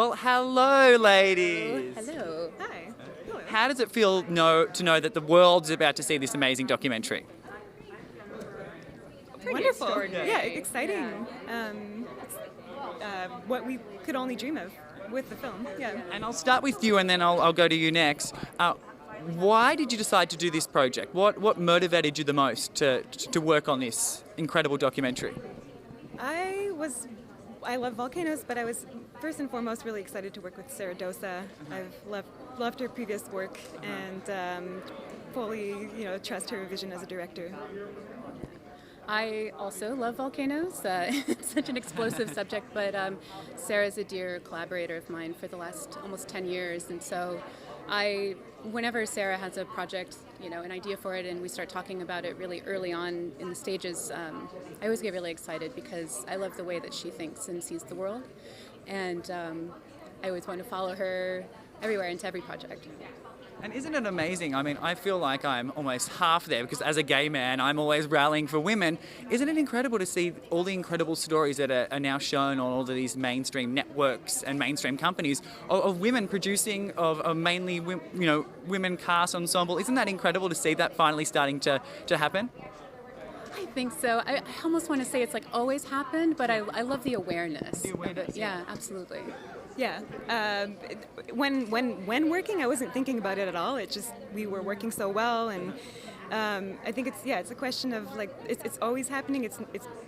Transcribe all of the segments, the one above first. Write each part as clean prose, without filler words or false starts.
Well, hello, ladies. Hello. Hi. How does it feel to know that the world's about to see this amazing documentary? Wonderful. Yeah, exciting. It's, what we could only dream of with the film. Yeah. And I'll start with you, and then I'll go to you next. Why did you decide to do this project? What motivated you the most to work on this incredible documentary? I love volcanoes, but I was first and foremost really excited to work with Sara Dosa. I've loved her previous work and fully, trust her vision as a director. I also love volcanoes. It's such an explosive subject, but Sarah's a dear collaborator of mine for the last almost 10 years, and so whenever Sara has a project, an idea for it, and we start talking about it really early on in the stages, I always get really excited because I love the way that she thinks and sees the world, and I always want to follow her everywhere into every project. And isn't it amazing? I mean, I feel like I'm almost half there because as a gay man, I'm always rallying for women. Isn't it incredible to see all the incredible stories that are now shown on all of these mainstream networks and mainstream companies of women producing, of mainly, women cast ensemble? Isn't that incredible to see that finally starting to happen? I think so. I almost want to say it's like always happened, but I love the awareness. The awareness. Yeah, absolutely. Yeah. When working, I wasn't thinking about it at all. It just, we were working so well, and I think it's a question of it's always happening. It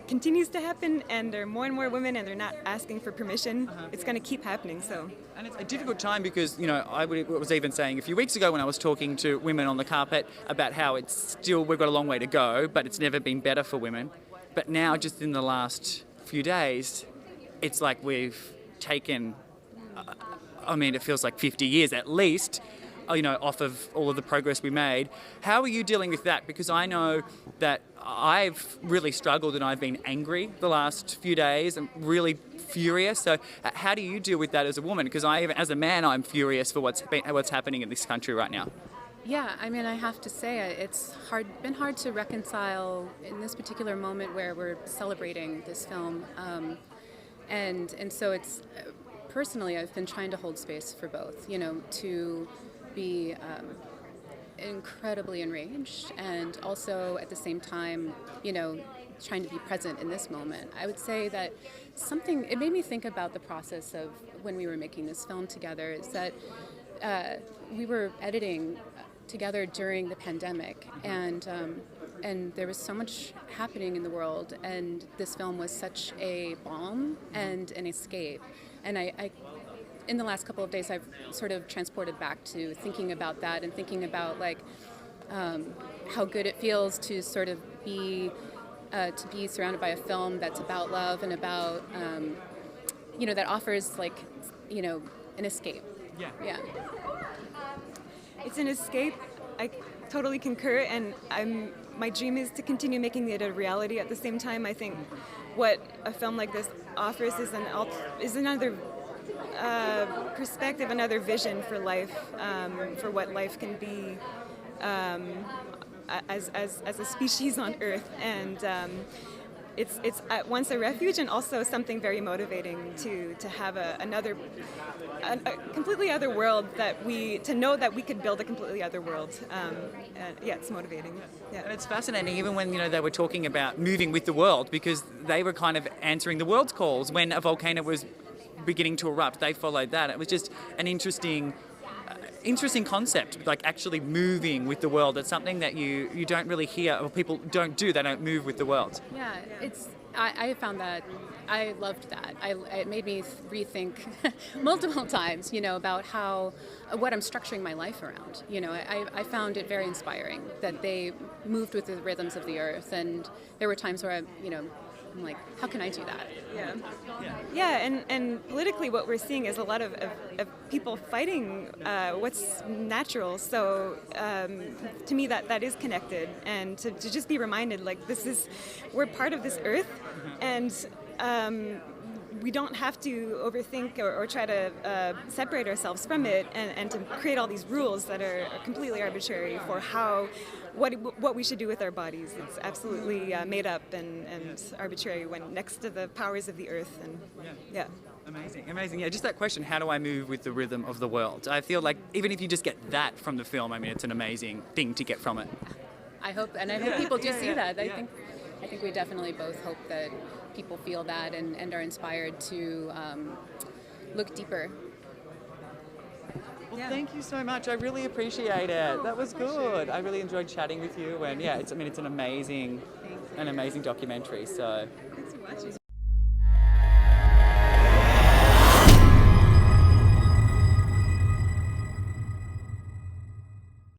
continues to happen, and there are more and more women, and they're not asking for permission. It's going to keep happening. So. And it's a difficult time because, I was even saying a few weeks ago when I was talking to women on the carpet about how we've got a long way to go, but it's never been better for women. But now, just in the last few days, it's like we've taken, it feels like 50 years at least, off of all of the progress we made. How are you dealing with that? Because I know that I've really struggled and I've been angry the last few days and really furious. So how do you deal with that as a woman? Because as a man, I'm furious for what's happening in this country right now. Yeah, I have to say it's been hard to reconcile in this particular moment where we're celebrating this film, and so it's personally I've been trying to hold space for both, to be incredibly enraged and also at the same time, trying to be present in this moment. I would say that it made me think about the process of when we were making this film together, is that we were editing together during the pandemic, and there was so much happening in the world, and this film was such a balm and an escape. And I in the last couple of days, I've sort of transported back to thinking about that and thinking about how good it feels to sort of be surrounded by a film that's about love and about that offers an escape. Yeah. It's an escape. I totally concur, and my dream is to continue making it a reality. At the same time, I think what a film like this offers is another perspective, another vision for life, for what life can be as a species on Earth, and it's at once a refuge and also something very motivating to have a completely other world, to know that we could build a completely other world. It's motivating. Yeah. And it's fascinating, even when they were talking about moving with the world, because they were kind of answering the world's calls when a volcano was beginning to erupt. They followed that. It was just an interesting concept, like actually moving with the world. It's something that you don't really hear, or people don't do. They don't move with the world. Yeah, I found that, I loved that. It made me rethink multiple times, about what I'm structuring my life around. I found it very inspiring that they moved with the rhythms of the earth, and there were times where I'm like, how can I do that? Yeah, and politically what we're seeing is a lot of people fighting what's natural. So to me that is connected, and to just be reminded, we're part of this earth, and we don't have to overthink or try to separate ourselves from it, and to create all these rules that are completely arbitrary for what we should do with our bodies. It's absolutely made up and arbitrary when next to the powers of the earth. And yeah. Amazing, amazing. Yeah, just that question, how do I move with the rhythm of the world? I feel like even if you just get that from the film, I mean, it's an amazing thing to get from it. I hope people do see that. I think we definitely both hope that people feel that and are inspired to look deeper. Well, thank you so much. I really appreciate it. That was good. I really enjoyed chatting with you, and yeah, it's an amazing documentary. So. Thanks so much.